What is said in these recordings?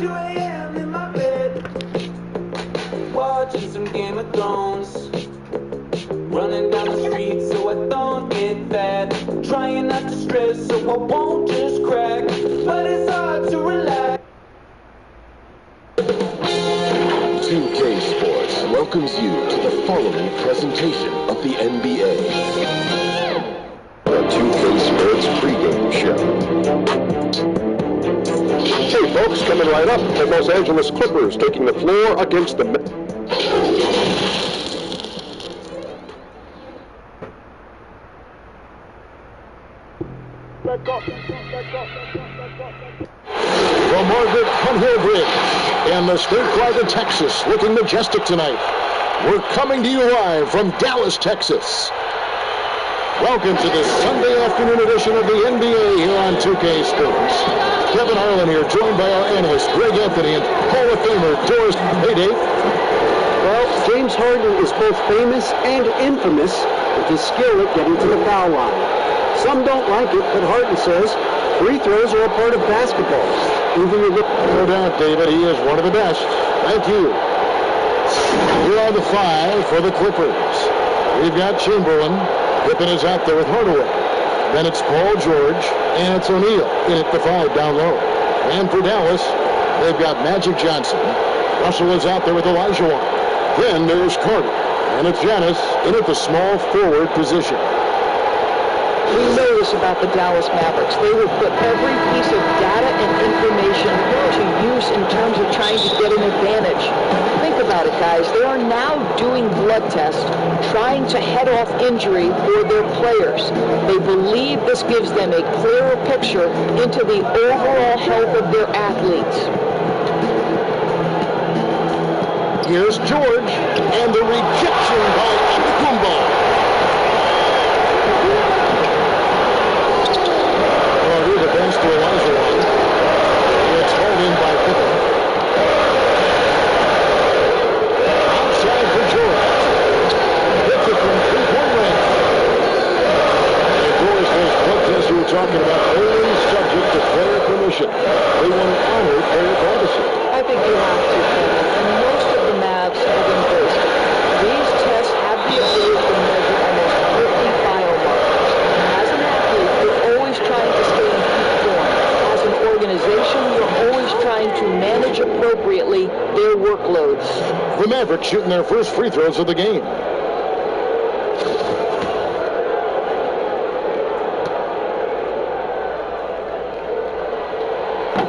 2 a.m. in my bed, watching some Game of Thrones, running down the street so I don't get fat, trying not to stress so I won't just crack, but it's hard to relax. 2K Sports welcomes you to the following presentation of the NBA. The 2K Sports pregame show. Hey folks, coming right up, the Los Angeles Clippers taking the floor against the... From Margaret Hunhill Bridge in the state flag of Texas, looking majestic tonight. We're coming to you live from Dallas, Texas. Welcome to this Sunday afternoon edition of the NBA here on 2K Sports. Kevin Harlan here, joined by our analyst Greg Anthony and Hall of Famer Doris. Hey, Dave. Well, James Harden is both famous and infamous with his skill at getting to the foul line. Some don't like it, but Harden says free throws are a part of basketball. Even if no doubt, David, he is one of the best. Thank you. Here are the five for the Clippers. We've got Chamberlain. Pippen is out there with Hardaway. Then it's Paul George, and it's O'Neal in at the five down low. And for Dallas, they've got Magic Johnson. Russell is out there with Olajuwon. Then there's Carter, and it's Giannis in at the small forward position. We know this about the Dallas Mavericks. They will put every piece of data and information to use in terms of trying to get an advantage. Think about it, guys. They are now doing blood tests, trying to head off injury for their players. They believe this gives them a clearer picture into the overall health of their athletes. Here's George, and the rejection by Antetokounmpo. Defense to Olajuwon. It's hauled in by Pippen. Outside for George. Hits it from three-point range. And Doris, those blood tests you were talking about, only subject to player permission. They want to honor player privacy. I think you have to, Kevin, and most of the Mavs have embraced it. These tests have the ability to measure almost 50 biomarkers. As an athlete, you're always trying to stay in peak form. As an organization, you're always trying to manage appropriately their workloads. The Mavericks shooting their first free throws of the game.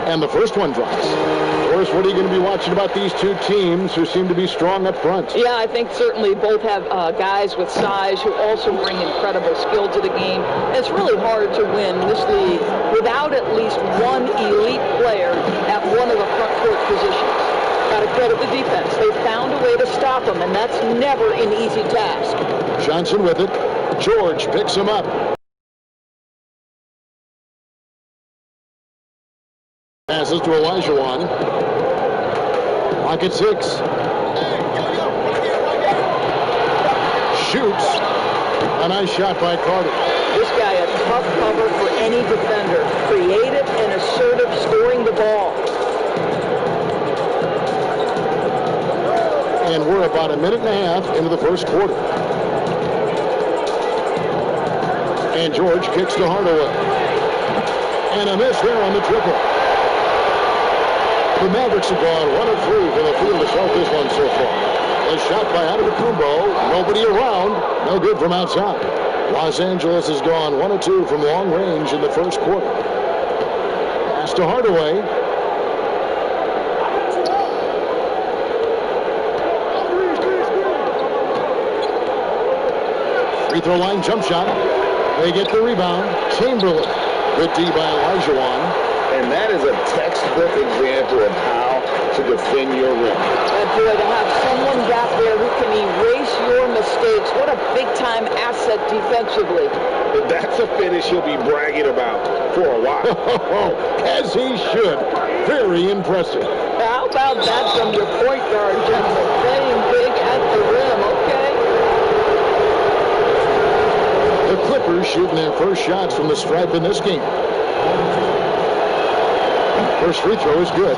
And the first one drops. Doris, what are you going to be watching about these two teams who seem to be strong up front? Yeah, I think certainly both have guys with size who also bring incredible skill to the game. And it's really hard to win this league without at least one elite player at one of the front court positions. Got to credit the defense. They found a way to stop them, and that's never an easy task. Johnson with it. George picks him up. Passes to Olajuwon. Pocket six. Shoots. A nice shot by Carter. This guy a tough cover for any defender. Creative and assertive scoring the ball. And we're about a minute and a half into the first quarter. And George kicks to Hardaway. And a miss there on the triple. The Mavericks have gone 1 of 3 from the field to start this one so far. A shot by Antetokounmpo, nobody around, no good from outside. Los Angeles has gone 1 of 2 from long range in the first quarter. Pass to Hardaway. Free throw line jump shot. They get the rebound. Chamberlain. Good D by Olajuwon. And that is a textbook example of how to defend your rim. And boy, to have someone back there who can erase your mistakes, what a big-time asset defensively. But that's a finish he'll be bragging about for a while. As he should. Very impressive. How about that from your point guard, gentlemen? Playing big at the rim, okay? The Clippers shooting their first shots from the stripe in this game. First free throw is good.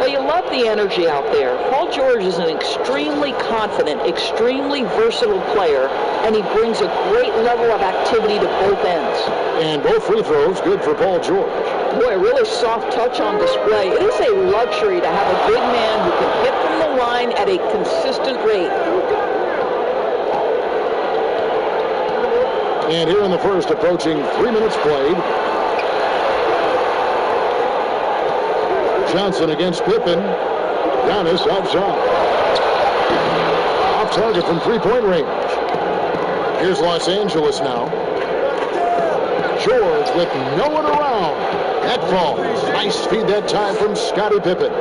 Well, you love the energy out there. Paul George is an extremely confident, extremely versatile player, and he brings a great level of activity to both ends. And both free throws good for Paul George. Boy, a really soft touch on display. It is a luxury to have a big man who can hit from the line at a consistent rate. And here in the first, approaching 3 minutes played. Johnson against Pippen. Giannis outside. Off target from three-point range. Here's Los Angeles now. George with no one around. That falls. Nice feed that time from Scottie Pippen.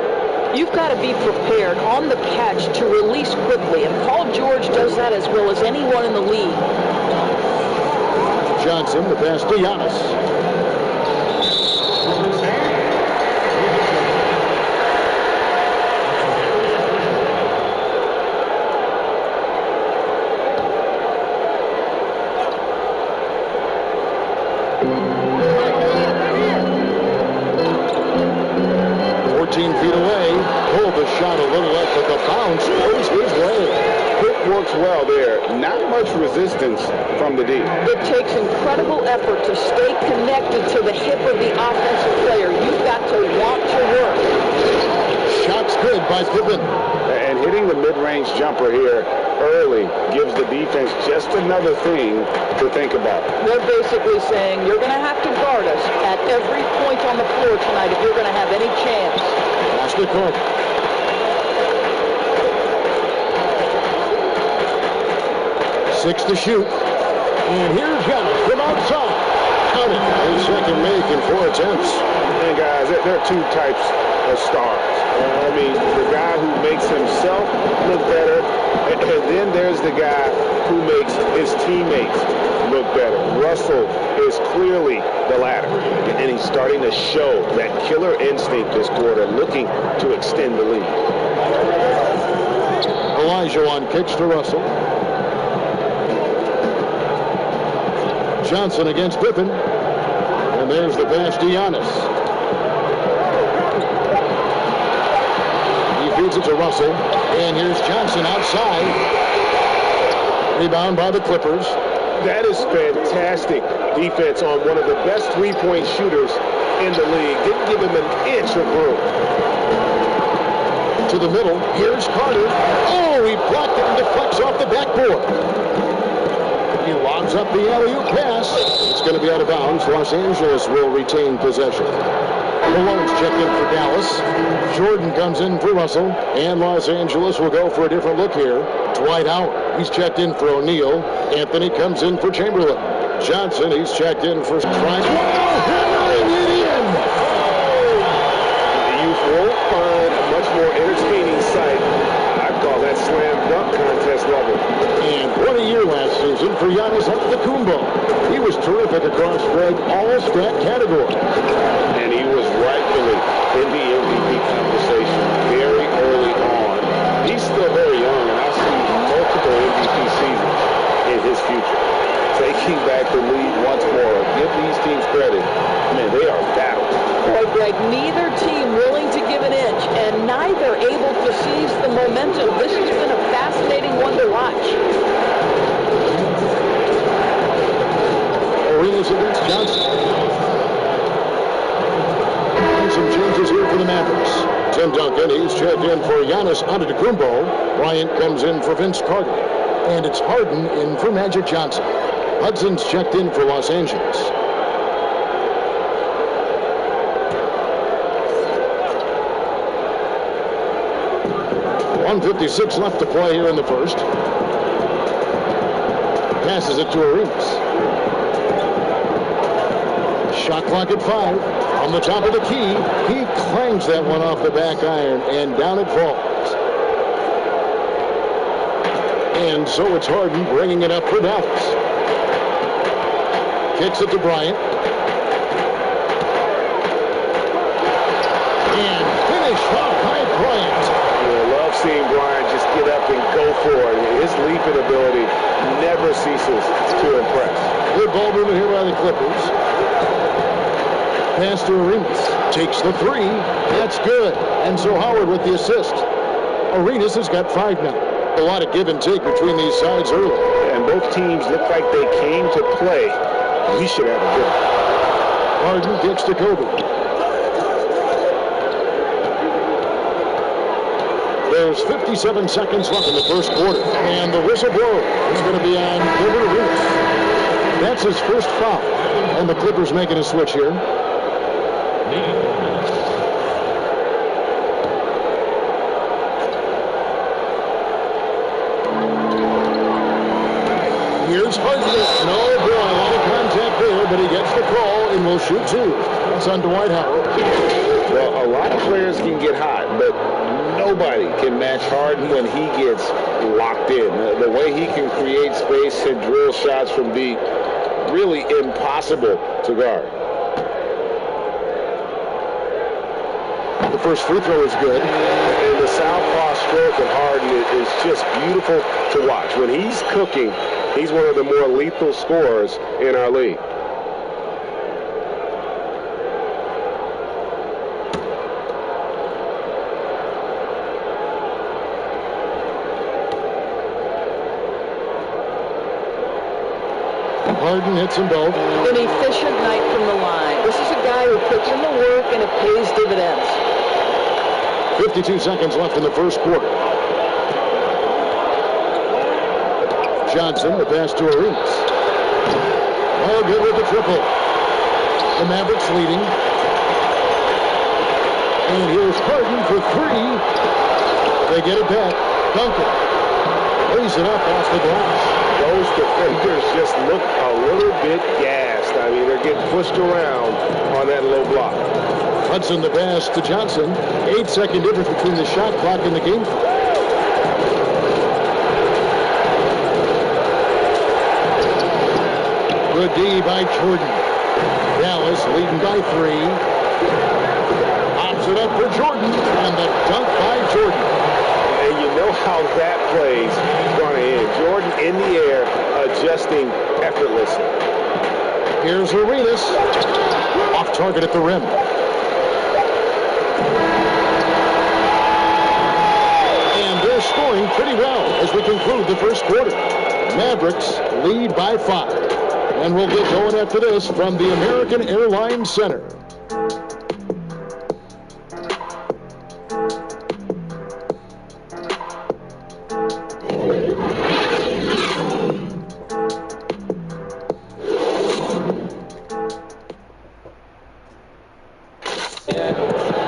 You've got to be prepared on the catch to release quickly, and Paul George does that as well as anyone in the league. Johnson, the pass to Giannis. 14 feet away. Pulled the shot a little left, but the bounce goes his way. Quick works well there. Not much resistance from the D. It takes incredible effort to stay connected to the hip of the offensive player. You've got to want to work. Shot's good by Pippen. And hitting the mid-range jumper here early gives the defense just another thing to think about. They're basically saying you're going to have to guard us at every point on the floor tonight if you're going to have any chance. Pass to Carter. Six to shoot. And here's Giannis from outside. Count it. His second make in 4 attempts. And guys, there are two types of stars. I mean, the guy who makes himself look better, and then there's the guy who makes his teammates look better. Russell is clearly the latter. And he's starting to show that killer instinct this quarter, looking to extend the lead. Elijah on kicks to Russell. Johnson against Pippen. And there's the pass to Giannis. He feeds it to Russell. And here's Johnson outside. Rebound by the Clippers. That is fantastic defense on one of the best three-point shooters in the league. Didn't give him an inch of room. To the middle. Here's Carter. Oh, he blocked it and deflects off the backboard. He lobs up the alley-oop pass. It's going to be out of bounds. Los Angeles will retain possession. Malone's checked in for Dallas. Jordan comes in for Russell. And Los Angeles will go for a different look here. Dwight Howard. He's checked in for O'Neal. Anthony comes in for Chamberlain. Johnson, he's checked in for Strike. The youth won't find a much more entertaining sight. I'd call that slam dunk contest level. And what a year last season for Giannis Antetokounmpo. He was terrific across Greg all-stat category. And he was rightfully in the MVP conversation very early on. He's still very young, and I see multiple MVP seasons in his future. Taking back the lead once more. Give these teams credit. Man, they are battling. Boy, Greg, neither team willing to give an inch, and neither able to seize the momentum. This has been a fascinating one to watch. Arenas against Johnson. And some changes here for the Mavericks. Tim Duncan, he's checked in for Giannis Antetokounmpo. Bryant comes in for Vince Carter. And it's Harden in for Magic Johnson. Hudson's checked in for Los Angeles. .156 left to play here in the first. Passes it to Arenas. Shot clock at 5. On the top of the key. He clangs that one off the back iron, and down it falls. And so it's Harden bringing it up for Dallas. Kicks it to Bryant. And finished off by Bryant. I love seeing Bryant just get up and go for it. His leaping ability never ceases to impress. Good ball movement here by the Clippers. Pass to Arenas. Takes the three. That's good. And so Howard with the assist. Arenas has got 5 now. A lot of give and take between these sides early. And both teams look like they came to play. We should have a good. Harden kicks to Kobe. There's 57 seconds left in the first quarter. And the whistle blows. It's going to be on Gilbert Arenas. That's his first foul. And the Clippers making a switch here. Here's Harden. No, boy, a lot of contact there, but he gets the call and will shoot 2. That's on Dwight Howard. Well, a lot of players can get hot, but nobody can match Harden when he gets locked in. The way he can create space and drill shots from deep, really impossible to guard. The first free throw is good. And the southpaw stroke of Harden is just beautiful to watch. When he's cooking, he's one of the more lethal scorers in our league. Harden hits them both. An efficient night from the line. This is a guy who puts in the work and it pays dividends. 52 seconds left in the first quarter. Johnson, the pass to Arenas. All good with the triple. The Mavericks leading. And here's Harden for 3. They get it back. Duncan lays it up off the glass. Those defenders just look a little bit gassed. I mean, they're getting pushed around on that low block. Hudson the pass to Johnson. 8-second difference between the shot clock and the game clock. Good D by Jordan. Dallas leading by 3. Pops it up for Jordan. And the dunk by Jordan. And you know how that plays going to end. Jordan in the air, adjusting effortlessly. Here's Arenas. Off target at the rim. And they're scoring pretty well as we conclude the first quarter. Mavericks lead by 5. And we'll get going after this from the American Airlines Center.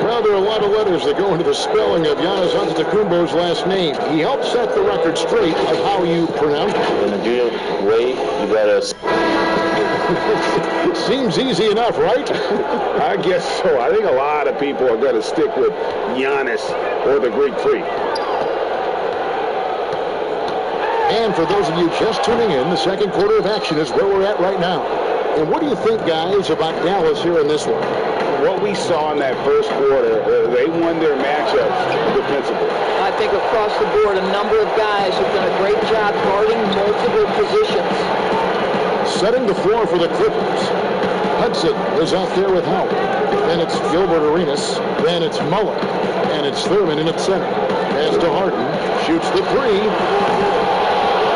Well, there are a lot of letters that go into the spelling of Giannis Antetokounmpo's last name. He helped set the record straight of how you pronounce it. In a good way, you gotta. Seems easy enough, right? I guess so. I think a lot of people are going to stick with Giannis or the Greek Freak. And for those of you just tuning in, the second quarter of action is where we're at right now. And what do you think, guys, about Dallas here in this one? What we saw in that first quarter, they won their matchups defensively. I think across the board, a number of guys have done a great job guarding multiple positions. Setting the floor for the Clippers. Hudson is out there with Howard. Then it's Gilbert Arenas. Then it's Mullen. And it's Thurman in at center. Pass to Harden. Shoots the 3.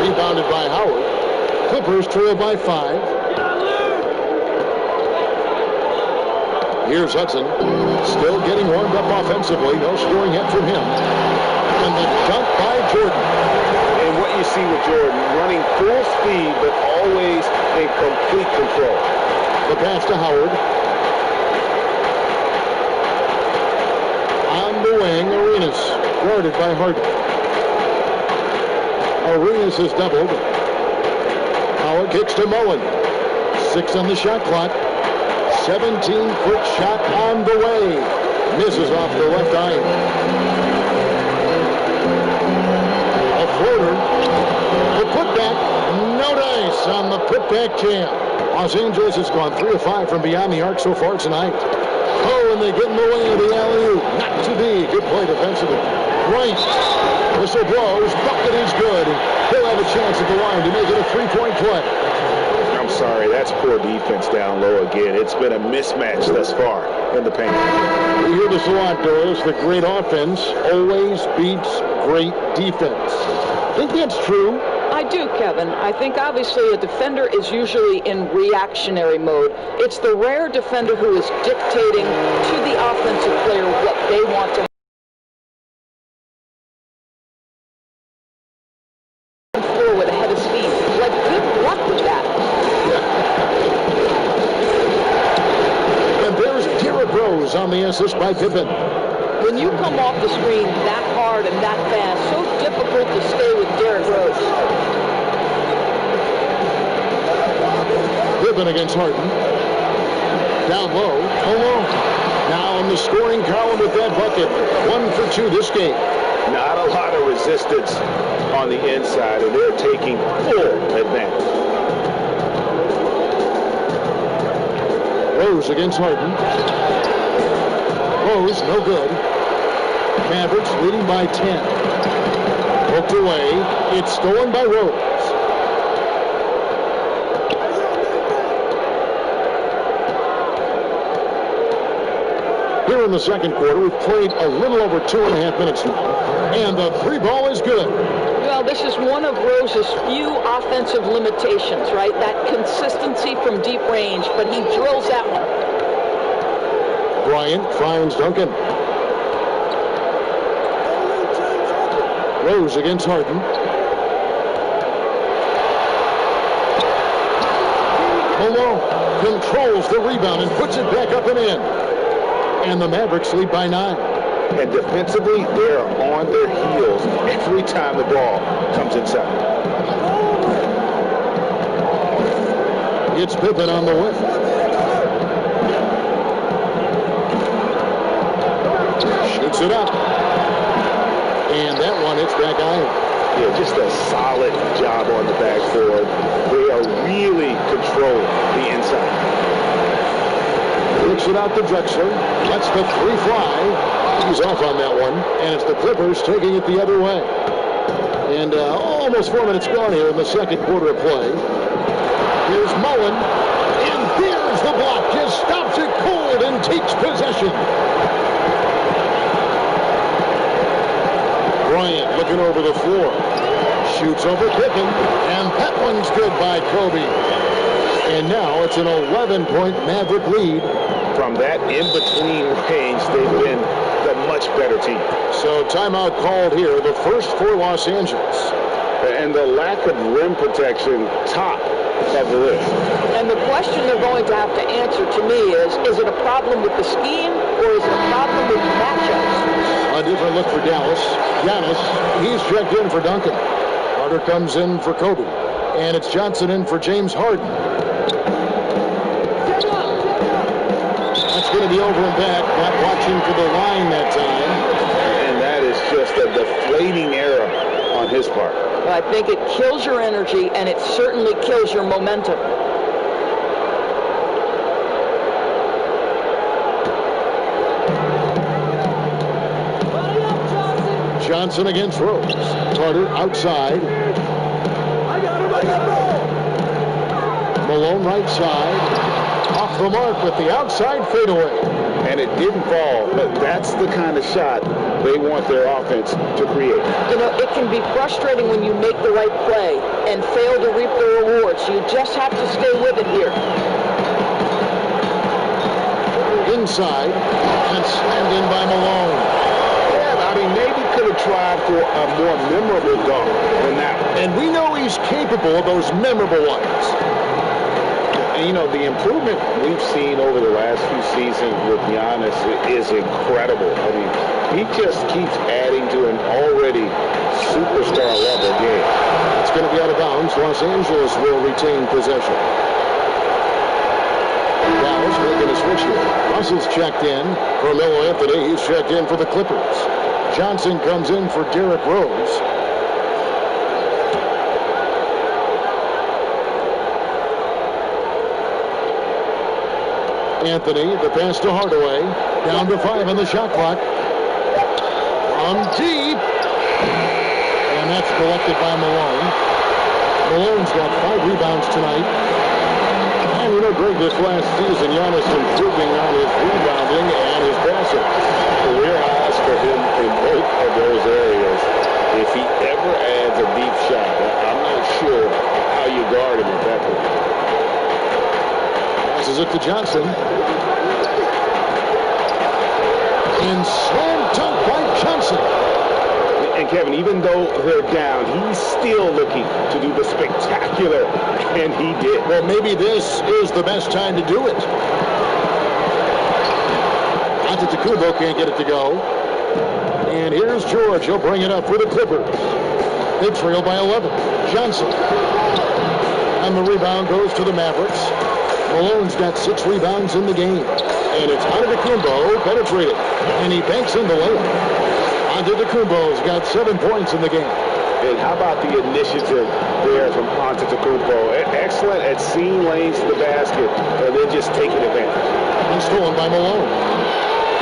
Rebounded by Howard. Clippers trail by 5. Here's Hudson. Still getting warmed up offensively. No scoring yet from him. And the dunk by Jordan. And what you see with Jordan, running full speed, but always in complete control. The pass to Howard. On the wing, Arenas. Guarded by Harden. Arenas is doubled. Howard kicks to Mullen. 6 on the shot clock. 17-foot shot on the way. Misses off the left iron. A floater. The putback. No dice on the putback jam. Los Angeles has gone 3 of 5 from beyond the arc so far tonight. Oh, and they get in the way of the alley-oop. Not to be. Good play defensively. Right. Whistle blows. Bucket is good. He'll have a chance at the line to make it a 3-point play. I'm sorry, that's poor defense down low again. It's been a mismatch thus far in the paint. We hear this a lot, Doris. The great offense always beats great defense. Think that's true? I do, Kevin. I think obviously a defender is usually in reactionary mode. It's the rare defender who is dictating to the offensive player what they want to floor with a head of steam. Like, good luck with that. And there's Derrick Rose on the assist by Pippen. When you come off the screen that hard and that fast, so difficult to stay with Derrick Rose. Pippen against Harden. Down low, alone. Now in the scoring column with that bucket. 1 for 2 this game. Not a lot of resistance on the inside, and they're taking full advantage. Rose against Harden. Rose, no good. Mavericks leading by 10. Poked away. It's stolen by Rose. Here in the second quarter, we've played a little over 2.5 minutes now. And the 3 ball is good. Well, this is one of Rose's few offensive limitations, right? That consistency from deep range, but he drills that one. Bryant finds Duncan. Rose against Harden. Malone controls the rebound and puts it back up and in. And the Mavericks lead by 9. And defensively, they're on their heels every time the ball comes inside. It's Pippen on the whip. Shoots it up. And that one hits back iron. Yeah, just a solid job on the backboard. They are really controlling the inside. Looks it out to Drexler. That's the 3 fly. He's off on that one. And it's the Clippers taking it the other way. And almost 4 minutes gone here in the second quarter of play. Here's Mullen. And here's the block. Just stops it cold and takes possession. Bryant looking over the floor. Shoots over Pippen. And that one's good by Kobe. And now it's an 11-point Maverick lead. From that in-between range, they've been the much better team. So timeout called here, the first for Los Angeles. And the lack of rim protection, top of the list. And the question they're going to have to answer to me is it a problem with the scheme or is it a problem with matchups? A different look for Dallas. Giannis, he's checked in for Duncan. Carter comes in for Kobe. And it's Johnson in for James Harden. That's going to be over and back. Not watching for the line that time. And that is just a deflating error on his part. I think it kills your energy and it certainly kills your momentum. Johnson against Rose. Carter outside. Malone right side. Off the mark with the outside fadeaway. And it didn't fall, but that's the kind of shot they want their offense to create. You know, it can be frustrating when you make the right play and fail to reap the rewards. You just have to stay with it here. Inside. And slammed in by Malone. Yeah, I mean, maybe could have tried for a more memorable dunk than that one. And we know he's capable of those memorable ones. And, you know, the improvement we've seen over the last few seasons with Giannis is incredible. I mean, he just keeps adding to an already superstar level game. It's going to be out of bounds. Los Angeles will retain possession. Dallas making a switch here. Russell's checked in. Carmelo Anthony, he's checked in for the Clippers. Johnson comes in for Derrick Rose. Anthony, the pass to Hardaway. Down to 5 on the shot clock. On deep. And that's collected by Malone. Malone's got 5 rebounds tonight. And you know, Greg, this last season, Giannis improving on his rebounding and his passing. Career highs for him in both of those areas. If he ever adds a deep shot, I'm not sure how you guard him at that point. Passes it to Johnson. And slam dunk by Johnson. And Kevin, even though they're down, he's still looking to do the spectacular, and he did. Well, maybe this is the best time to do it. Antetokounmpo can't get it to go. And here's George. He'll bring it up for the Clippers. They trail by 11. Johnson. And the rebound goes to the Mavericks. Malone's got 6 rebounds in the game. And it's Antetokounmpo penetrated. And he banks in the layup. Antetokounmpo's got 7 points in the game. And how about the initiative there from Antetokounmpo? Excellent at seeing lanes to the basket and then just taking advantage. And stolen by Malone.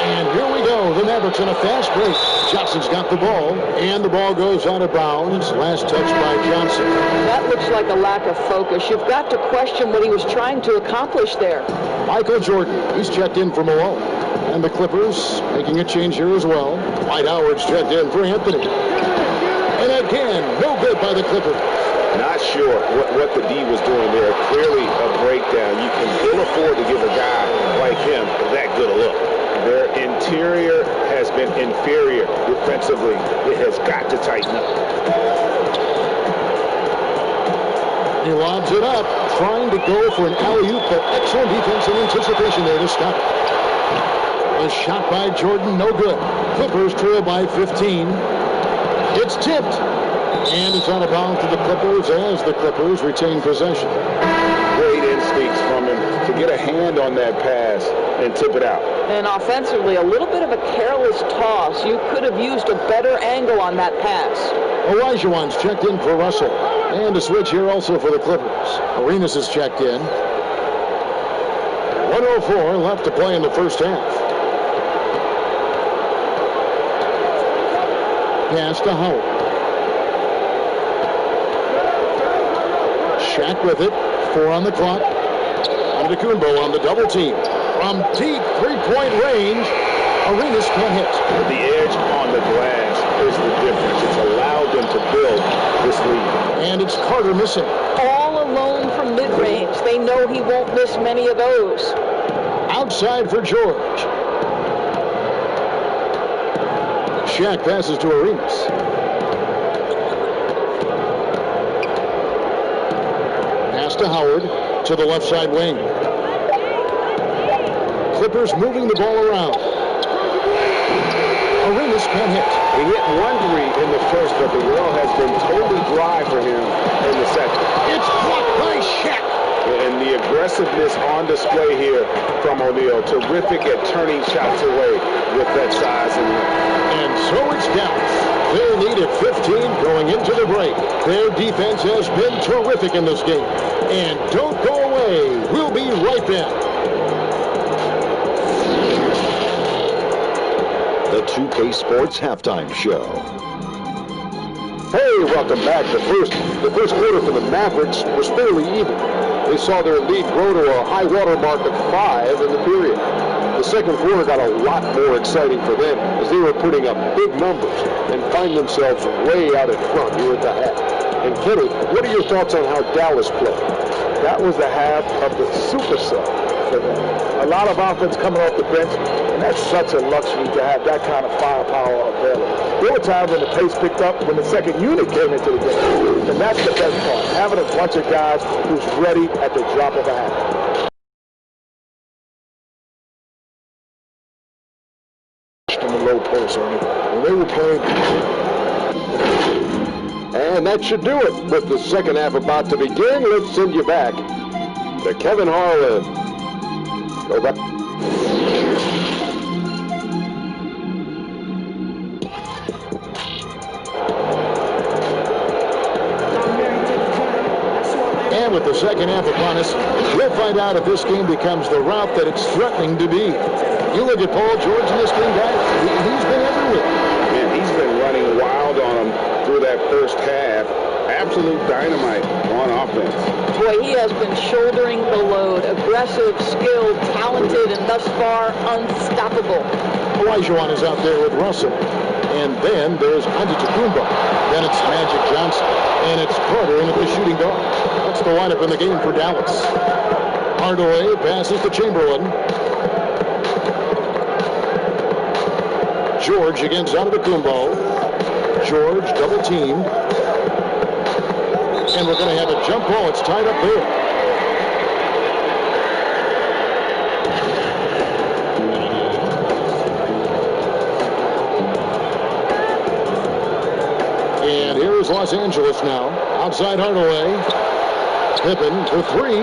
And here we go. The Mavericks in a fast break. Johnson's got the ball, and the ball goes out of bounds. Last touch by Johnson. That looks like a lack of focus. You've got to question what he was trying to accomplish there. Michael Jordan, he's checked in for Malone. And the Clippers making a change here as well. Dwight Howard's checked in for Anthony. And again, no good by the Clippers. Not sure what the D was doing there. Clearly a breakdown. You can ill afford to give a guy like him that good a look. Their interior has been inferior defensively. It has got to tighten up. He lobs it up, trying to go for an alley-oop, but excellent defense and anticipation there to stop it. A shot by Jordan, no good. Clippers trail by 15. It's tipped. And it's out of bounds to the Clippers as the Clippers retain possession. Great instincts from him to get a hand on that pass and tip it out. And offensively, a little bit of a careless toss. You could have used a better angle on that pass. Olajuwon's checked in for Russell. And a switch here also for the Clippers. Arenas is checked in. 1:04 left to play in the first half. Pass to Howard. Shaq with it. 4 on the clock. Antetokounmpo on the double team. From deep three-point range, Arenas can't hit. The edge on the glass is the difference. It's allowed them to build this lead. And it's Carter missing. All alone from mid-range. They know he won't miss many of those. Outside for George. Shaq passes to Arenas. Pass to Howard to the left side wing. Clippers moving the ball around. Arenas can't hit. He hit 1 3 in the first, but the well has been totally dry for him in the second. It's blocked by Shaq. And the aggressiveness on display here from O'Neal. Terrific at turning shots away with that size and length. And so it's down. They needed 15 going into the break. Their defense has been terrific in this game. And don't go away. We'll be right back. The 2K Sports Halftime Show. Hey, welcome back. The first quarter for the Mavericks was fairly even. They saw their lead grow to a high water mark of 5 in the period. The second quarter got a lot more exciting for them as they were putting up big numbers and find themselves way out in front here at the half. And Kenny, what are your thoughts on how Dallas played? That was the half of the super sub for them. A lot of offense coming off the bench, and that's such a luxury to have that kind of firepower available. There were times when the pace picked up when the second unit came into the game, and that's the best part, having a bunch of guys who's ready at the drop of a hat. In the low post, Ernie. When they were playing. And that should do it. With the second half about to begin, let's send you back to Kevin Harlan. Go back. And with the second half upon us, we'll find out if this game becomes the route that it's threatening to be. You look at Paul George in this game, guys. He's been everywhere. Man, he's been running wild on him through that first half. Absolute dynamite on offense. Boy, he has been shouldering the load. Aggressive, skilled, talented, and thus far unstoppable. Olajuwon is out there with Russell. And then there's Antetokounmpo. Then it's Magic Johnson. And it's Carter into the shooting guard. That's the lineup in the game for Dallas. Hardaway passes to Chamberlain. George against Antetokounmpo. George double teamed. And we're going to have a jump ball. It's tied up there. And here's Los Angeles now. Outside Hardaway. Pippen for three.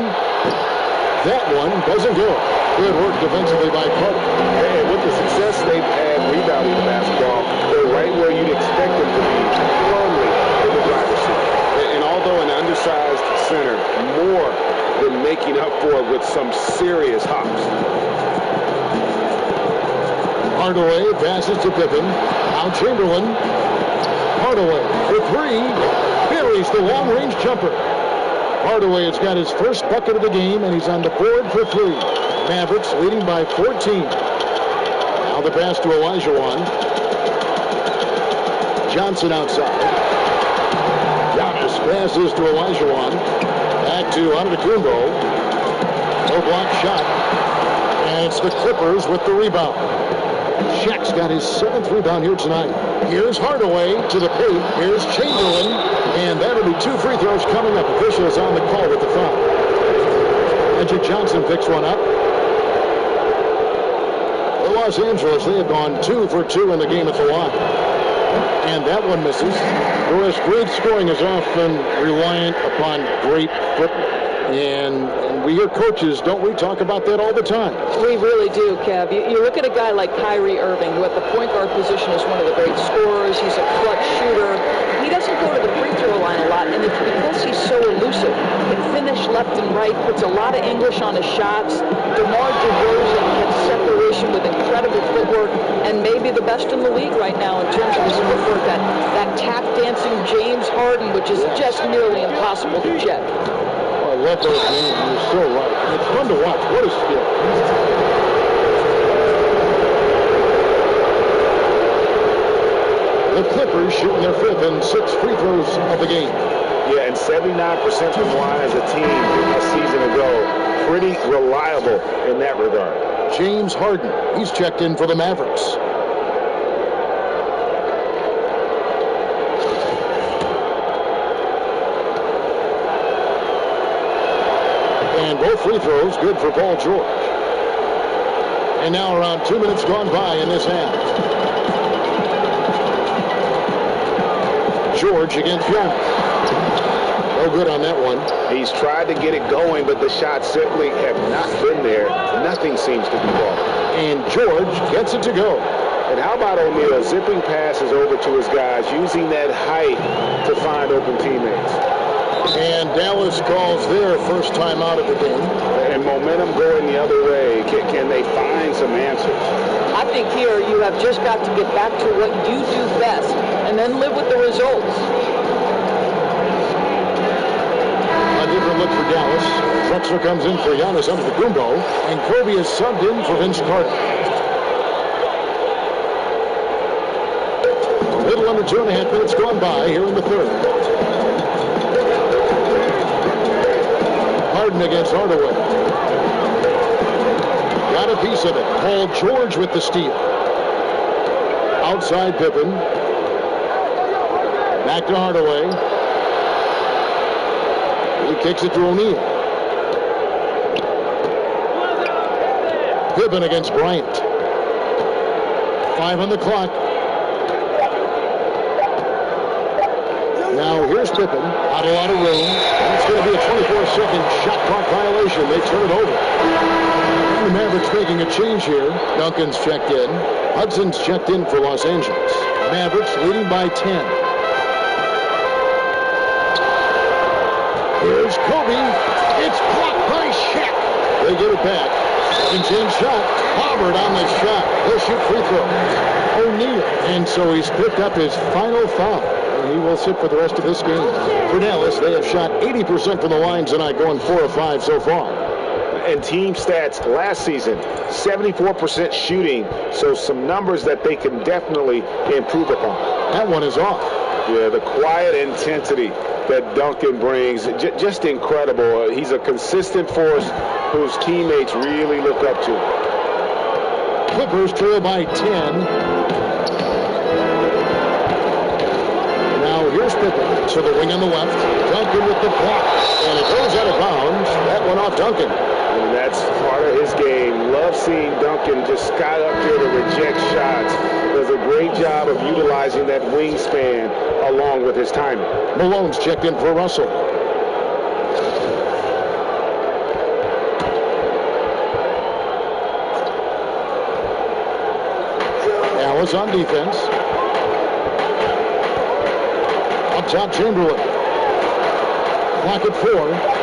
That one doesn't go. Good work defensively by Carter. And with the success they've had rebounding the basketball, they're right where you'd expect them to be, firmly in the driver's seat. And although an undersized center, more than making up for it with some serious hops. Hardaway passes to Pippen. Now Chamberlain. Hardaway for three. Buries the long-range jumper. Hardaway has got his first bucket of the game, and he's on the board for three. Mavericks leading by 14. Now the pass to Olajuwon. Johnson outside. Giannis passes to Olajuwon. Back to Antetokounmpo. No block shot. And it's the Clippers with the rebound. Shaq's got his 7th rebound here tonight. Here's Hardaway to the paint. Here's Chamberlain. And that'll be 2 free throws coming up. Officials on the call with the foul. Magic Johnson picks one up. For Los Angeles, they have gone 2 for 2 in the game at the line. And that one misses. Whereas great scoring is often reliant upon great footwork. And we hear coaches, don't we, talk about that all the time? We really do, Kev. You look at a guy like Kyrie Irving, who at the point guard position is one of the great scorers. He's a clutch shooter. He doesn't go to the free throw line a lot, and it's because he's so elusive. Can finish left and right, puts a lot of English on his shots. DeMar DeRozan gets separation with incredible footwork, and maybe the best in the league right now in terms of his footwork. That tap dancing James Harden, which is just nearly impossible to check. I love those games. You're so right. And it's fun to watch. What a skill. The Clippers shooting their 5th and 6th free throws of the game. Yeah, and 79% from the line as a team a season ago. Pretty reliable in that regard. James Harden. He's checked in for the Mavericks. And both free throws good for Paul George. And now around 2 minutes gone by in this half. George against Giannis. No good on that one. He's tried to get it going, but the shots simply have not been there. Nothing seems to be falling. And George gets it to go. And how about O'Neal zipping passes over to his guys, using that height to find open teammates. And Dallas calls their first time out of the game. And momentum going the other way. Can they find some answers? I think here you have just got to get back to what you do best and then live with the results. A different look for Dallas. Drexler comes in for Giannis Antetokounmpo, and Kobe is subbed in for Vince Carter. A little under 2.5 minutes gone by here in the third. Harden against Hardaway. Got a piece of it. Paul George with the steal. Outside Pippen. Back to Hardaway. He kicks it to O'Neal. Pippen against Bryant. 5 on the clock. Now here's Pippen. Not a lot of room. It's going to be a 24-second shot clock violation. They turn it over. The Mavericks making a change here. Duncan's checked in. Hudson's checked in for Los Angeles. Mavericks leading by 10. Here's Kobe. It's blocked by Shaq. They get it back. Insane shot. Hubbard on the shot. He'll shoot free throw. O'Neal. And so he's picked up his final foul. and he will sit for the rest of this game. For Dallas, they have shot 80% from the line tonight, going 4 of 5 so far. And team stats last season, 74% shooting, so some numbers that they can definitely improve upon. That one is off. Yeah, the quiet intensity that Duncan brings, just incredible. He's a consistent force whose teammates really look up to. Clippers trail by 10. Now here's Pippen to the wing on the left. Duncan with the block, and it goes out of bounds. That one off Duncan. And that's part of his game. Love seeing Duncan just sky up there to reject shots. Does a great job of utilizing that wingspan along with his timing. Malone's checked in for Russell. Dallas on defense. Up top, Chamberlain. Clock at 4.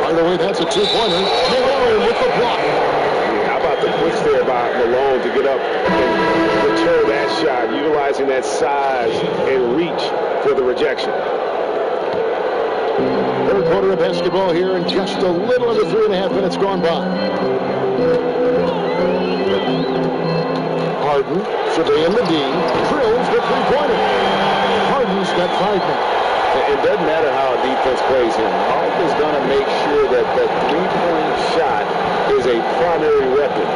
By the way, that's a two-pointer. Malone with the block. How about the push there by Malone to get up and return that shot, utilizing that size and reach for the rejection. Third quarter of basketball here, and just a little under 3.5 minutes gone by. Harden, surveying the D, drills the three-pointer. Harden's got 5 now. It doesn't matter how a defense plays him. Harden's going to make sure that that three-point shot is a primary weapon.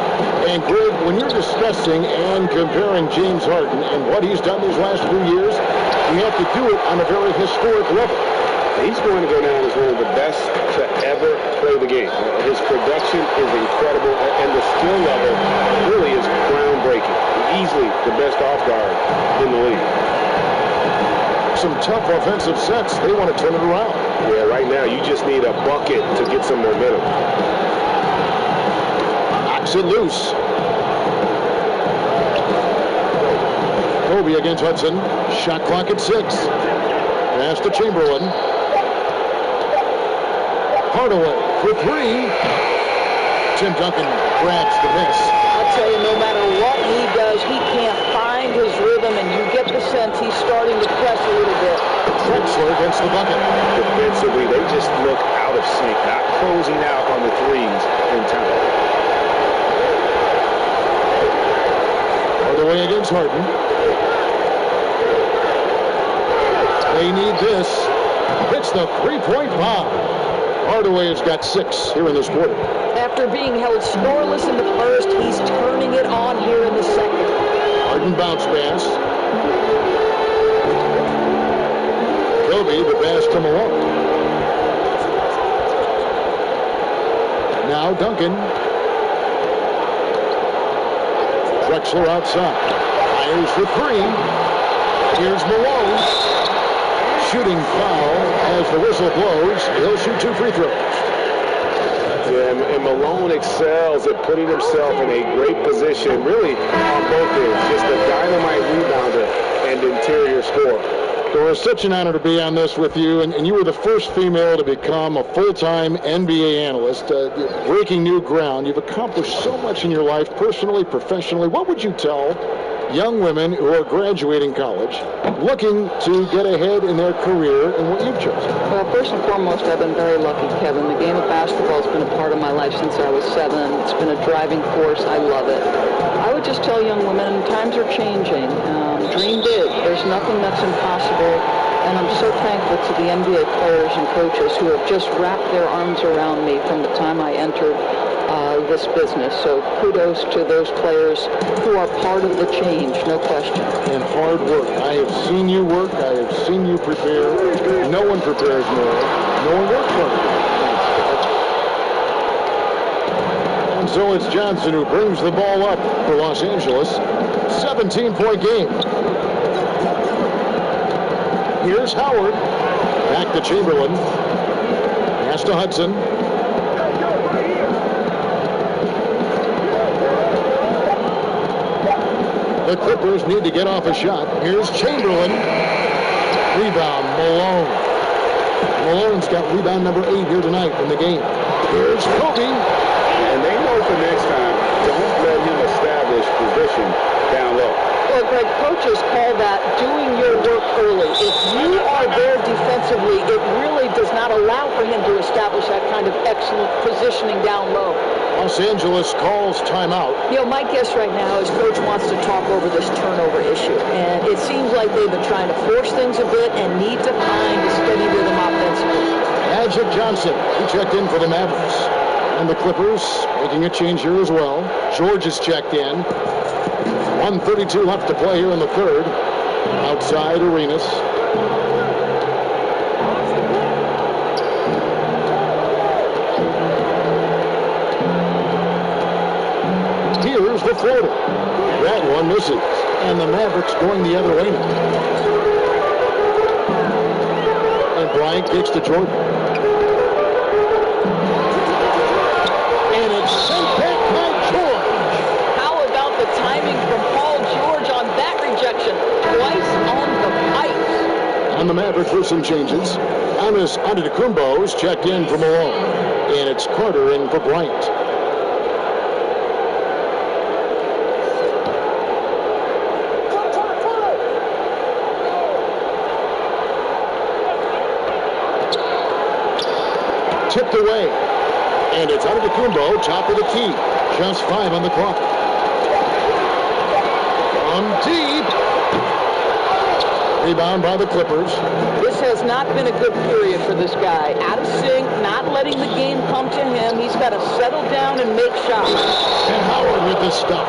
And Greg, when you're discussing and comparing James Harden and what he's done these last few years, you have to do it on a very historic level. He's going to go down as one of the best to ever play the game. His production is incredible, and the skill level really is groundbreaking. Easily the best off guard in the league. Some tough offensive sets. They want to turn it around. Yeah, right now you just need a bucket to get some momentum. Knocks it loose. Kobe against Hudson. Shot clock at 6. Pass to Chamberlain. Hardaway for 3. Tim Duncan grabs the miss. I'll tell you, no matter what he does, he can't find his rhythm, and you get the sense he's starting to press a little bit. Drexler against the bucket. Defensively, they just look out of sync, not closing out on the threes in time. Hardaway against Harden. They need this. Hits the three-point bomb. Hardaway has got 6 here in this quarter. After being held scoreless in the first, he's turning it on here in the second. Harden bounce pass. Kobe, the pass to Malone. Now Duncan. Drexler outside. Fires for 3. Here's Malone. Shooting foul as the whistle blows. He'll shoot 2 free throws. Yeah, and Malone excels at putting himself in a great position, really on both ends. Just a dynamite rebounder and interior scorer. So it's such an honor to be on this with you, and you were the first female to become a full-time NBA analyst, breaking new ground. You've accomplished so much in your life, personally, professionally. What would you tell young women who are graduating college, looking to get ahead in their career and what you've chosen? Well, first and foremost, I've been very lucky, Kevin. The game of basketball has been a part of my life since I was 7. It's been a driving force. I love it. I would just tell young women, times are changing. Dream big. There's nothing that's impossible. And I'm so thankful to the NBA players and coaches who have just wrapped their arms around me from the time I entered this business. So kudos to those players who are part of the change, no question. And hard work. I have seen you work. I have seen you prepare. No one prepares more. No one works harder. And so it's Johnson who brings the ball up for Los Angeles. 17-point game. Here's Howard. Back to Chamberlain. Pass to Hudson. The Clippers need to get off a shot. Here's Chamberlain. Rebound, Malone. Malone's got rebound number 8 here tonight in the game. Here's Kobe. And they know for next time, don't let him establish position down low. Well, Greg, coaches call that doing your work early. If you are there defensively, it really does not allow for him to establish that kind of excellent positioning down low. Los Angeles calls timeout. You know, my guess right now is Coach wants to talk over this turnover issue. And it seems like they've been trying to force things a bit and need to find a steady rhythm offensively. Magic Johnson, he checked in for the Mavericks. And the Clippers making a change here as well. George is checked in. 1:32 left to play here in the third. Outside Arenas. Here's the floater. That one misses. And the Mavericks going the other way now. And Bryant kicks to Jordan. And it's sent back by George. How about the timing from Paul George on that rejection? Twice on the pipes. And the Mavericks with some changes. Giannis Antetokounmpo is checked in for Malone. And it's Carter in for Bryant. Tipped away. And it's Antetokounmpo, top of the key. Just 5 on the clock. From deep. Rebound by the Clippers. This has not been a good period for this guy. Out of sync, not letting the game come to him. He's got to settle down and make shots. And Howard with the stuff.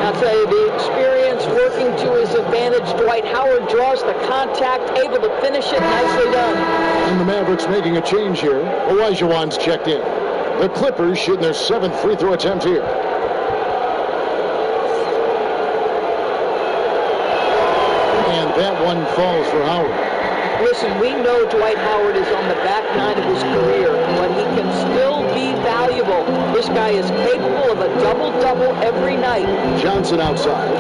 I'll tell you, the experience working to his advantage. Dwight Howard draws the contact, able to finish it. Nicely done. And the Mavericks making a change here. Olajuwon's checked in. The Clippers shooting their 7th free throw attempt here. And that one falls for Howard. Listen, we know Dwight Howard is on the back nine of his career, but he can still be valuable. This guy is capable of a double-double every night. Johnson outside.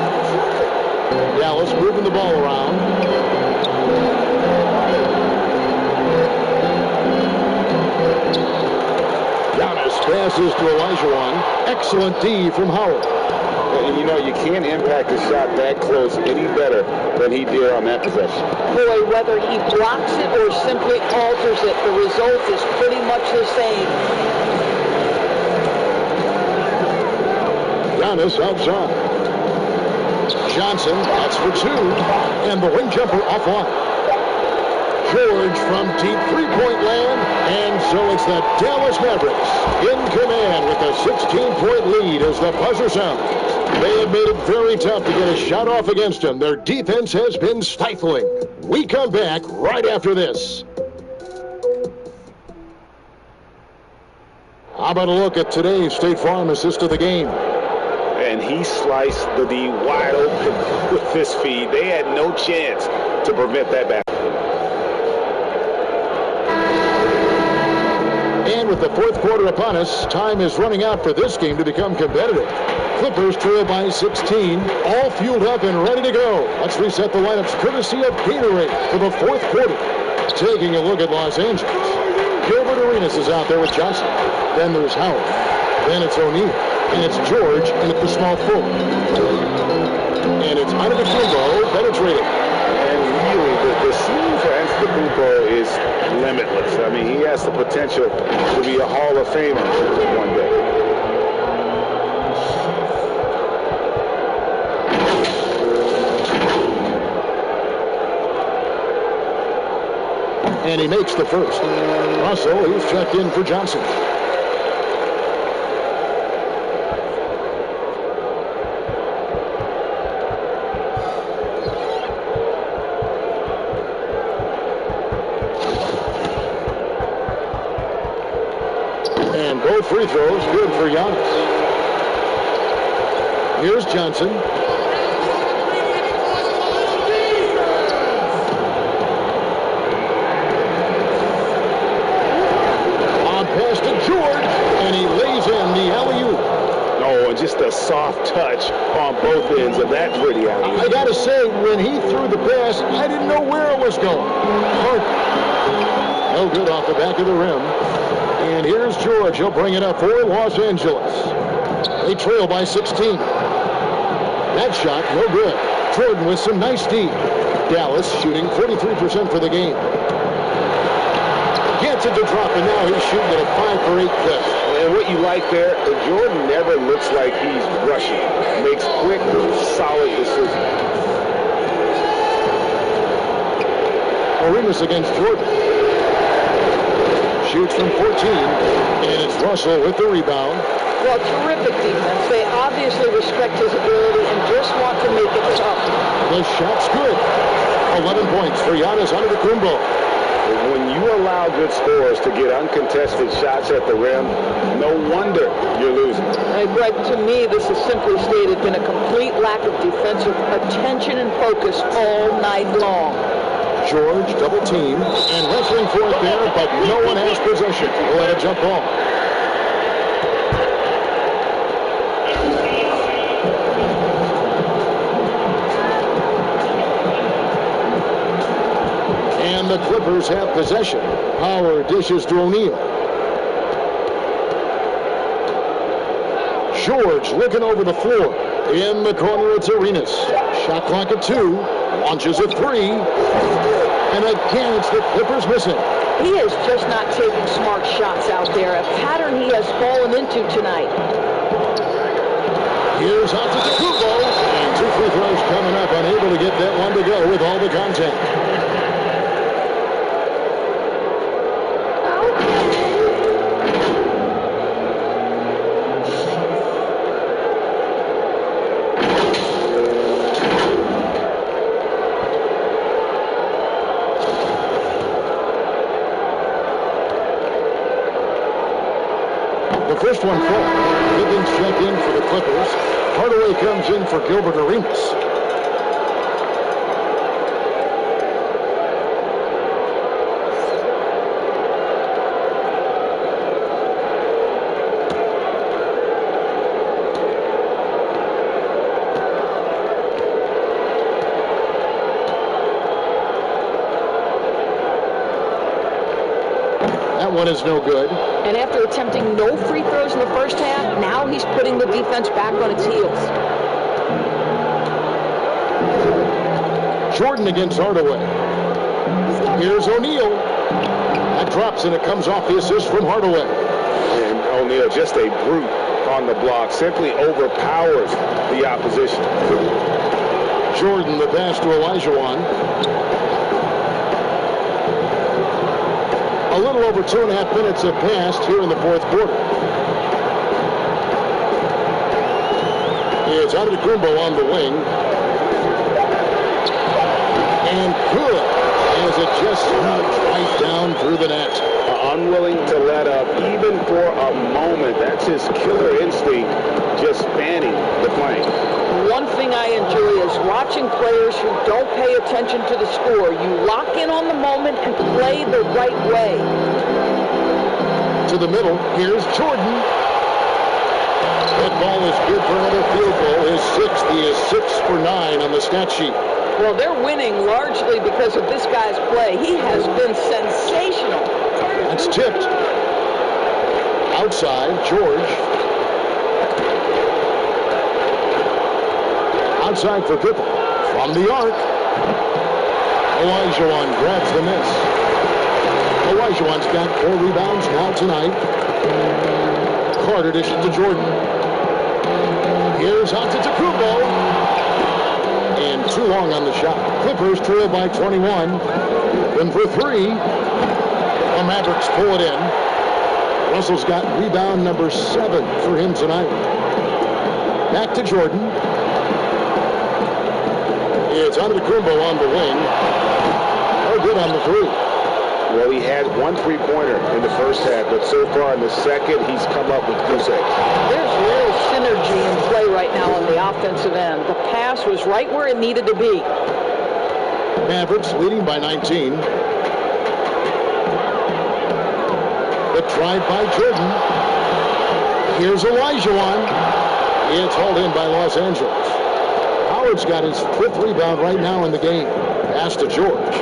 Dallas moving the ball around. Giannis passes to Olajuwon. Excellent D from Howard. And you know, you can't impact a shot that close any better than he did on that possession. Boy, whether he blocks it or simply alters it, the result is pretty much the same. Giannis outside. Johnson, that's for 2. And the wing jumper offline. George from deep three-point land. And so it's the Dallas Mavericks in command with a 16-point lead as the buzzer sounds. They have made it very tough to get a shot off against them. Their defense has been stifling. We come back right after this. How about a look at today's State Farm assist of the game? And he sliced the D wide open with this feed. They had no chance to prevent that back. And with the fourth quarter upon us, time is running out for this game to become competitive. Clippers trail by 16, all fueled up and ready to go. Let's reset the lineups courtesy of Gatorade for the fourth quarter. Taking a look at Los Angeles. Gilbert Arenas is out there with Johnson. Then there's Howard. Then it's O'Neal. And it's George in at the small forward. And it's Antetokounmpo penetrating. And really, the ceiling for Antetokounmpo is limitless. I mean, he has the potential to be a Hall of Famer one day. And he makes the first. Russell, he's checked in for Johnson. And both free throws good for Giannis. Here's Johnson. And he lays in the alley-oop. Oh, and just a soft touch on both ends of that pretty alley-oop. I got to say, when he threw the pass, I didn't know where it was going. No good off the back of the rim. And here's George. He'll bring it up for Los Angeles. They trail by 16. That shot, no good. Jordan with some nice D. Dallas shooting 43% for the game. Gets it to drop, and now he's shooting at a 5 for 8 clip. And what you like there, Jordan never looks like he's rushing. Makes quick, solid decisions. Arenas against Jordan. Shoots from 14, and it's Russell with the rebound. Well, terrific defense. They obviously respect his ability and just want to make it tough. The shot's good. 11 points for Giannis Antetokounmpo. When you allow good scorers to get uncontested shots at the rim, no wonder you're losing. Hey, Greg, to me, this is simply stated been a complete lack of defensive attention and focus all night long. George double team and wrestling for it there, but no one has possession. We'll let it jump ball. And the Clippers have possession. Howard dishes to O'Neal. George looking over the floor. In the corner, it's Arenas. Shot clock at 2. Launches a 3. And again, it's the Clippers missing. He is just not taking smart shots out there. A pattern he has fallen into tonight. Here's Antetokounmpo. And 2 free throws coming up. Unable to get that one to go with all the contact. First one full. Higgins checked in for the Clippers. Hardaway comes in for Gilbert Arenas. That one is no good. And after attempting no free throws in the first half, now he's putting the defense back on its heels. Jordan against Hardaway. Here's O'Neal. That drops, and it comes off the assist from Hardaway. And O'Neal, just a brute on the block, simply overpowers the opposition. Jordan, the pass to Olajuwon. A little over 2.5 minutes have passed here in the fourth quarter. It's Antetokounmpo on the wing. And good, as it just snugs right down through the net. Unwilling to let up, even for a moment. That's his killer instinct, just spanning the plane. One thing I enjoy is watching players who don't pay attention to the score. You lock in on the moment and play the right way. To the middle, here's Jordan. That ball is good for another field goal. His 6th, he is 6 for 9 on the stat sheet. Well, they're winning largely because of this guy's play. He has been sensational. It's tipped. Outside, George. Outside for Pippen. From the arc. Olajuwon grabs the miss. Olajuwon's got 4 rebounds now tonight. Carter dishes to Jordan. Here's Antetokounmpo. And too long on the shot. Clippers trail by 21. Then for 3. The Mavericks pull it in. Russell's got rebound number 7 for him tonight. Back to Jordan. It's Antetokounmpo on the wing. No good on the 3. Well, he had 1 3-pointer in the first half, but so far in the second, he's come up with goose eggs. There's real synergy in play right now on the offensive end. The pass was right where it needed to be. Mavericks leading by 19. The drive by Jordan. Here's Olajuwon. It's hauled in by Los Angeles. Howard's got his 5th rebound right now in the game. Pass to George.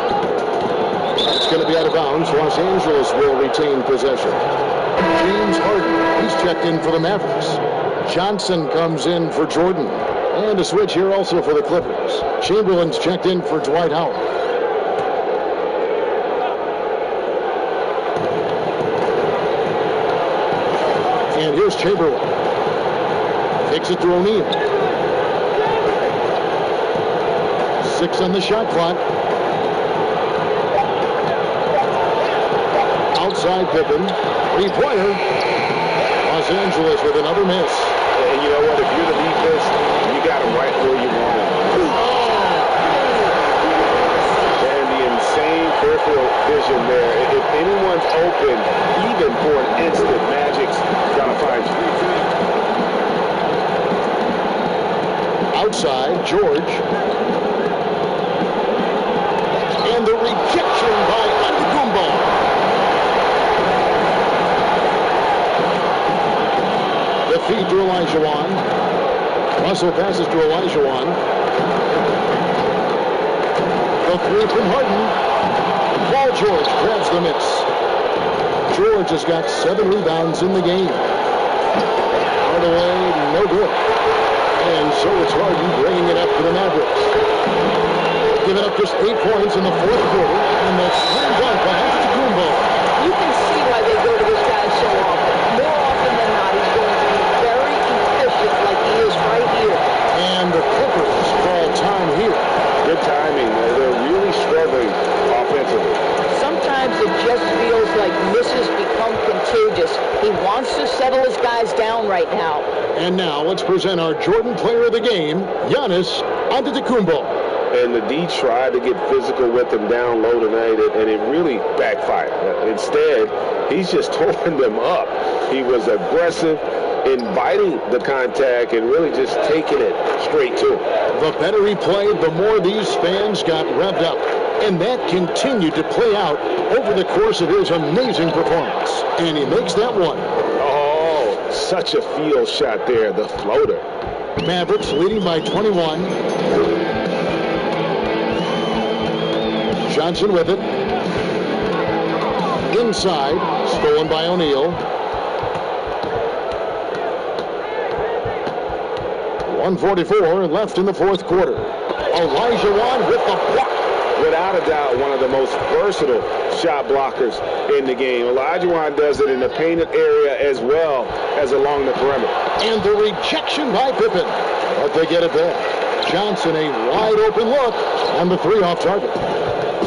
It's going to be out of bounds. Los Angeles will retain possession. James Harden, he's checked in for the Mavericks. Johnson comes in for Jordan. And a switch here also for the Clippers. Chamberlain's checked in for Dwight Howard. And here's Chamberlain. Takes it to O'Neal. 6 on the shot clock. Outside Pippen. Three-pointer. Los Angeles with another miss. And you know what? If you're the defense, you got him right where you want him. And the insane peripheral vision there. If anyone's open, even for an instant, Magic's gonna find you. Outside, George. And the rejection by Antetokounmpo. The feed to Olajuwon. Russell passes to Olajuwon. The three from Harden. Paul George grabs the miss. George has got 7 rebounds in the game. Hardaway, no good. And so it's Harden bringing it up to the Mavericks. Giving up just 8 points in the fourth quarter. And the slam dunk by Antetokounmpo. You can see why they go to this guy so often. More often than not, he's going to be very efficient like he is right here. And the Clippers call time here. Good timing. They're really struggling offensively. Sometimes it just feels like misses become contagious. He wants to settle his guys down right now. And now let's present our Jordan player of the game, Giannis Antetokounmpo. And the D tried to get physical with him down low tonight, and it really backfired. Instead, he's just throwing them up. He was aggressive, inviting the contact, and really just taking it straight to him. The better he played, the more these fans got revved up. And that continued to play out over the course of his amazing performance. And he makes that one. Oh, such a field shot there, the floater. Mavericks leading by 21. Johnson with it. Inside, stolen by O'Neal. 1:44 left in the fourth quarter. Olajuwon with the block. Without a doubt, one of the most versatile shot blockers in the game. Olajuwon does it in the painted area as well as along the perimeter. And the rejection by Pippen. But they get it back. Johnson, a wide open look, and the 3 off target.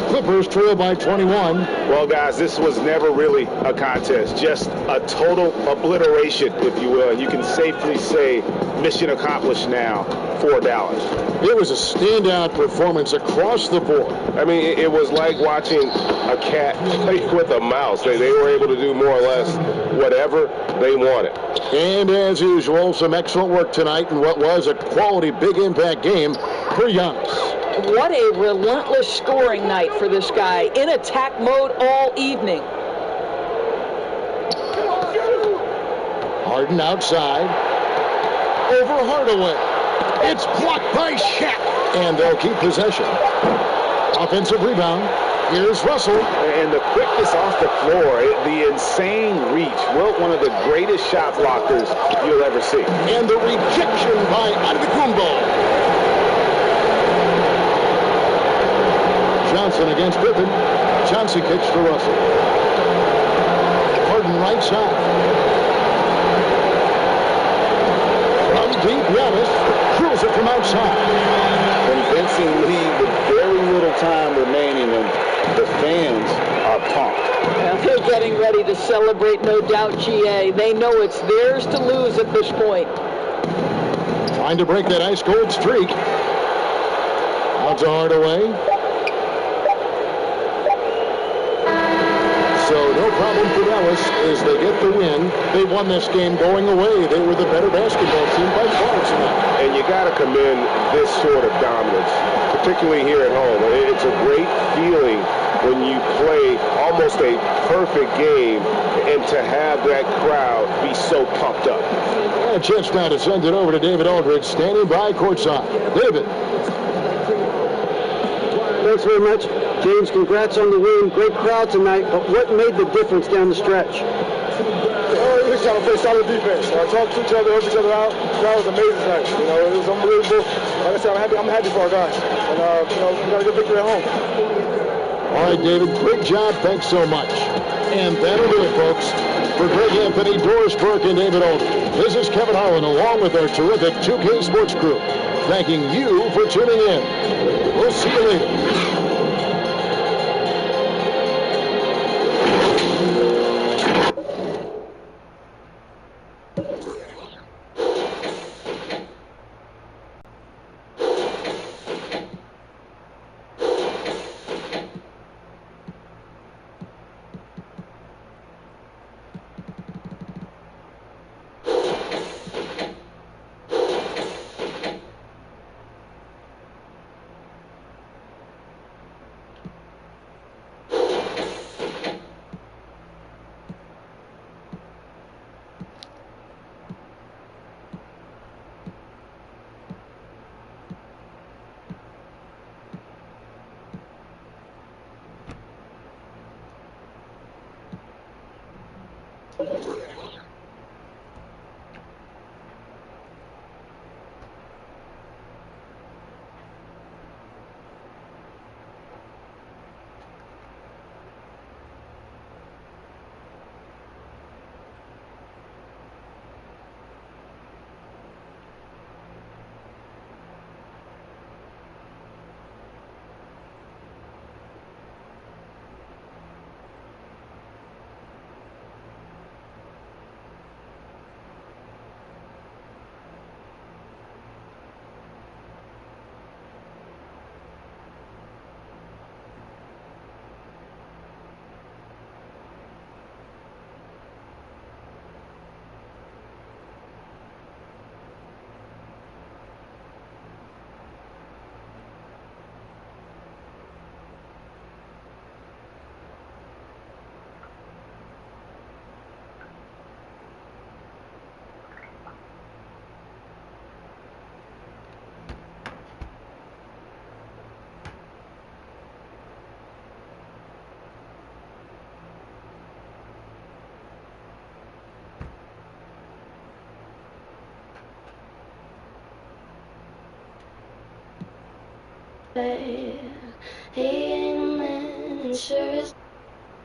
Clippers trail by 21. Well, guys, this was never really a contest. Just a total obliteration, if you will. You can safely say mission accomplished now for Dallas. It was a standout performance across the board. I mean, it was like watching a cat play with a mouse. They were able to do more or less whatever they wanted. And as usual, some excellent work tonight in what was a quality big impact game for Giannis. What a relentless scoring night for this guy. In attack mode all evening. Harden outside. Over Hardaway. It's blocked by Shaq. And they'll keep possession. Offensive rebound. Here's Russell. And the quickness off the floor, the insane reach. Well, one of the greatest shot blockers you'll ever see. And the rejection by Antetokounmpo. Johnson against Pippen. Johnson kicks to Russell. Harden right side. From deep, Giannis drills it from outside. Convincing lead with very little time remaining, and the fans are pumped. Well, they're getting ready to celebrate, no doubt, GA. They know it's theirs to lose at this point. Trying to break that ice-cold streak. Out to Hardaway. So no problem for Dallas as they get the win. They won this game going away. They were the better basketball team by far tonight. And you got to commend this sort of dominance, particularly here at home. It's a great feeling when you play almost a perfect game and to have that crowd be so pumped up. And a chance now to send it over to David Aldridge, standing by courtside. David. Thanks very much. James, congrats on the win. Great crowd tonight, but what made the difference down the stretch? We shot a very solid defense. Talked to each other, helped each other out. That was amazing tonight. You know, it was unbelievable. Like I said, I'm happy for our guys. And, you know, we got a good victory at home. All right, David, great job. Thanks so much. And that'll do it, folks. For Greg Anthony, Doris Burke, and David Oldham, this is Kevin Harlan along with our terrific 2K Sports crew, thanking you for tuning in. We'll see you later. He ain't a man, sure as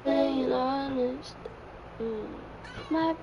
ain't honest. My